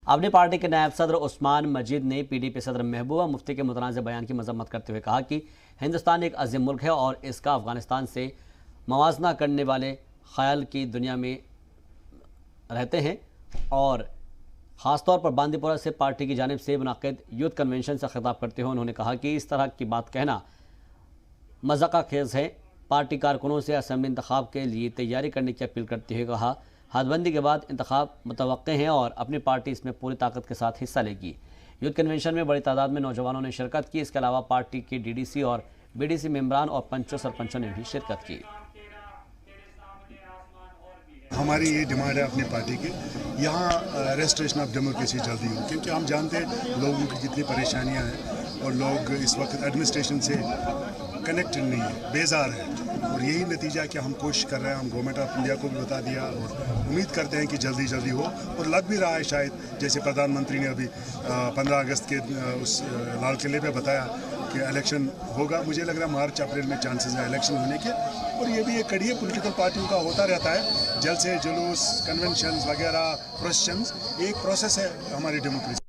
अपनी पार्टी के नायब सदर उस्मान मजीद ने पीडीपी सदर महबूबा मुफ्ती के मुतनाज़ बयान की मजम्मत करते हुए कहा कि हिंदुस्तान एक अजीम मुल्क है और इसका अफगानिस्तान से मवाजना करने वाले ख्याल की दुनिया में रहते हैं। और ख़ासतौर पर बांदीपोरा से पार्टी की जानिब से मुनाक़िद यूथ कन्वेंशन से खिताब करते हुए उन्होंने कहा कि इस तरह की बात कहना मज़ाक़ खेज़ है। पार्टी कारकुनों से असम्बली इंतखाब के लिए तैयारी करने की अपील करते हुए कहा, हदबंदी के बाद इंतखाब मुतवक्के हैं और अपनी पार्टी इसमें पूरी ताकत के साथ हिस्सा लेगी। यूथ कन्वेंशन में बड़ी तादाद में नौजवानों ने शिरकत की। इसके अलावा पार्टी के डीडीसी और बीडीसी मेंबरान और पंचों सरपंचों ने भी शिरकत की। हमारी ये डिमांड है अपनी पार्टी की, यहाँ रेस्टोरेशन ऑफ डेमोक्रेसी जल्दी हो, क्योंकि हम जानते हैं लोगों की कितनी परेशानियाँ हैं और लोग इस वक्त एडमिनिस्ट्रेशन से कनेक्टेड नहीं है, बेजार है। और यही नतीजा है कि हम कोशिश कर रहे हैं, हम गवर्नमेंट ऑफ इंडिया को भी बता दिया और उम्मीद करते हैं कि जल्दी जल्दी हो। और लग भी रहा है शायद, जैसे प्रधानमंत्री ने अभी 15 अगस्त के उस लाल किले पे बताया कि इलेक्शन होगा। मुझे लग रहा है मार्च अप्रैल में चांसेस है इलेक्शन होने के। और ये भी एक कड़ी है, पॉलिटिकल पार्टियों का होता रहता है, जलसे जुलूस, कन्वेंशन वगैरह, प्रोसेशंस, एक प्रोसेस है हमारी डेमोक्रेसी।